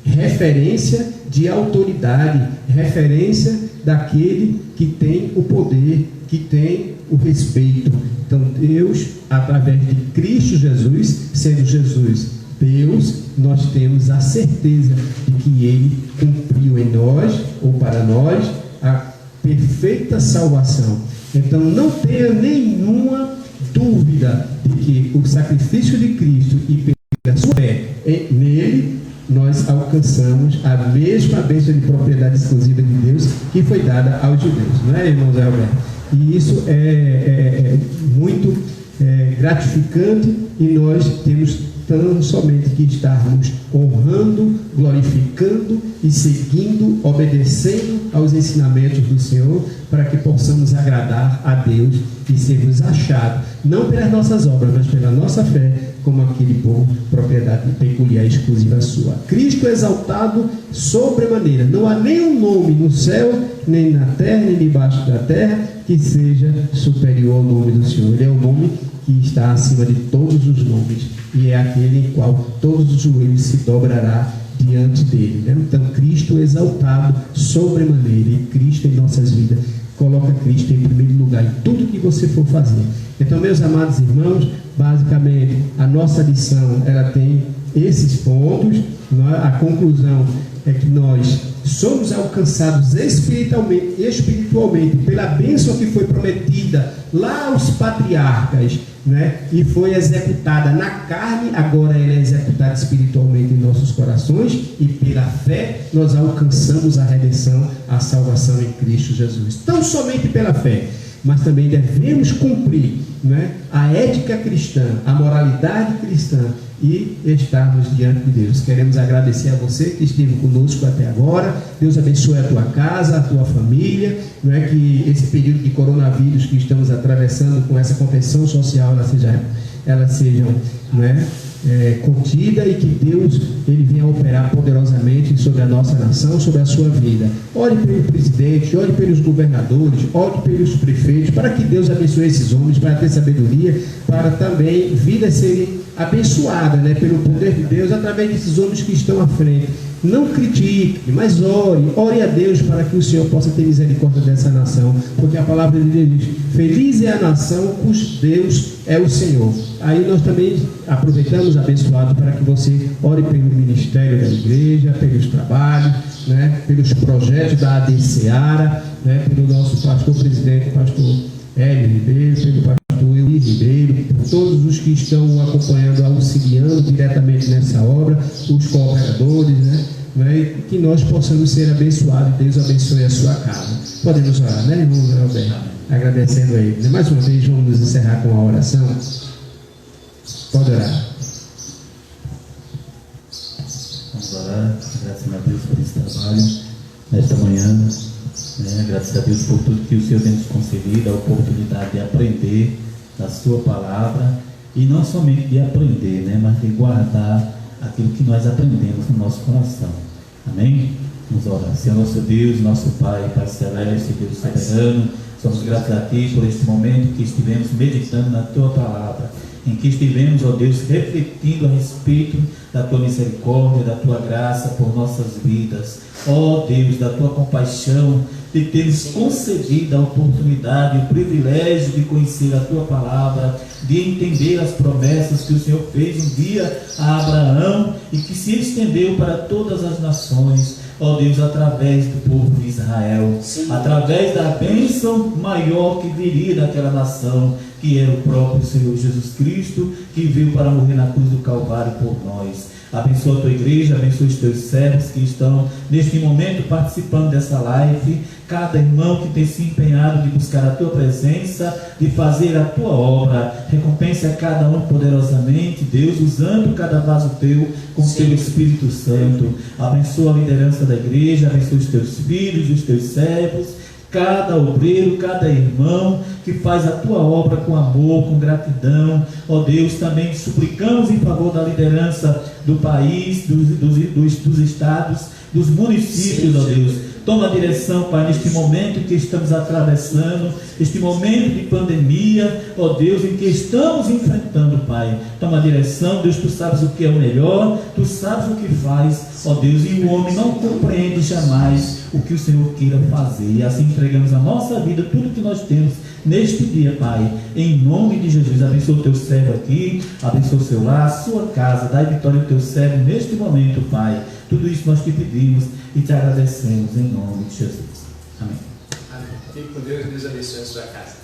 referência de autoridade, referência daquele que tem o poder, que tem o respeito. Então Deus, através de Cristo Jesus, sendo Jesus Deus, nós temos a certeza de que Ele cumpriu em nós, ou para nós, a perfeita salvação. Então não tenha nenhuma dúvida de que o sacrifício de Cristo e pela sua fé nele, nós alcançamos a mesma bênção de propriedade exclusiva de Deus que foi dada aos judeus, não é, irmão Zé Roberto? E isso é muito gratificante, e nós temos tão somente que estarmos honrando, glorificando e seguindo, obedecendo aos ensinamentos do Senhor, para que possamos agradar a Deus e sermos achados, não pelas nossas obras, mas pela nossa fé, como aquele povo, propriedade peculiar e exclusiva sua. Cristo exaltado sobremaneira. Não há nenhum nome no céu, nem na terra, nem debaixo da terra, que seja superior ao nome do Senhor. Ele é o nome que está acima de todos os nomes, e é aquele em qual todos os joelhos se dobrará diante dele, né? Então, Cristo exaltado sobremaneira, e Cristo em nossas vidas. Coloca Cristo em primeiro lugar em tudo que você for fazer. Então, meus amados irmãos, basicamente a nossa lição, ela tem esses pontos, né? A conclusão é que nós somos alcançados espiritualmente pela bênção que foi prometida lá aos patriarcas, né? E foi executada na carne, agora ela é executada espiritualmente em nossos corações, e pela fé nós alcançamos a redenção, a salvação em Cristo Jesus. Não somente pela fé, mas também devemos cumprir, né, a ética cristã, a moralidade cristã, e estarmos diante de Deus. Queremos agradecer a você que esteve conosco até agora. Deus abençoe a tua casa, a tua família, não é, que esse período de coronavírus que estamos atravessando, com essa contenção social, ela seja não é, contida, e que Deus ele venha operar poderosamente sobre a nossa nação, sobre a sua vida. Ore pelo presidente, ore pelos governadores, ore pelos prefeitos, para que Deus abençoe esses homens, para ter sabedoria, para também vidas serem abençoadas, né, pelo poder de Deus, através desses homens que estão à frente. Não critique, mas ore a Deus para que o Senhor possa ter misericórdia dessa nação, porque a palavra de Deus diz: feliz é a nação cujo Deus é o Senhor. Aí nós também aproveitamos, abençoado, para que você ore pelo ministério da igreja, pelos trabalhos, né, pelos projetos da AD Seara, né, pelo nosso pastor presidente, pastor Hélio Ribeiro, pelo pastor Euí Ribeiro, por todos os que estão acompanhando, auxiliando diretamente nessa obra, os cooperadores, né, que nós possamos ser abençoados, e Deus abençoe a sua casa. Podemos orar, né, irmão Alberto? Agradecendo a ele. Mais uma vez, vamos nos encerrar com a oração. Pode orar. Vamos orar, agradecendo a Deus por esse trabalho nesta manhã, né? Graças a Deus por tudo que o Senhor tem nos concedido, a oportunidade de aprender da sua palavra, e não somente de aprender, né, mas de guardar aquilo que nós aprendemos no nosso coração. Amém? Vamos orar. Senhor nosso Deus, nosso Pai celeste, Deus soberano, somos gratos a Ti por este momento que estivemos meditando na Tua palavra, em que estivemos, ó Deus, refletindo a respeito da Tua misericórdia, da Tua graça por nossas vidas. Ó Deus, da Tua compaixão, de teres concedido a oportunidade, o privilégio de conhecer a Tua palavra, de entender as promessas que o Senhor fez um dia a Abraão e que se estendeu para todas as nações. Ó Deus, através do povo de Israel, através da bênção maior que viria daquela nação, que era o próprio Senhor Jesus Cristo, que veio para morrer na cruz do Calvário por nós. Abençoa a tua igreja, abençoa os teus servos que estão neste momento participando dessa live, cada irmão que tem se empenhado de buscar a tua presença, de fazer a tua obra. Recompense a cada um poderosamente, Deus, usando cada vaso teu com o teu Espírito Santo. Abençoa a liderança da igreja, abençoa os teus filhos, os teus servos, cada obreiro, cada irmão que faz a tua obra com amor, com gratidão. Ó Deus, também suplicamos em favor da liderança do país, dos estados, dos municípios, ó Deus. Toma a direção, Pai, neste momento que estamos atravessando, este momento de pandemia, ó Deus, em que estamos enfrentando, Pai. Toma a direção, Deus, Tu sabes o que é o melhor, Tu sabes o que faz, ó Deus, e o homem não compreende jamais o que o Senhor queira fazer. E assim entregamos a nossa vida, tudo que nós temos neste dia, Pai, em nome de Jesus. Abençoa o Teu servo aqui, abençoa o seu lar, a sua casa, dai vitória ao Teu servo neste momento, Pai. Tudo isso nós te pedimos e te agradecemos em nome de Jesus. Amém. Amém. Fique com Deus e Deus abençoe a sua casa.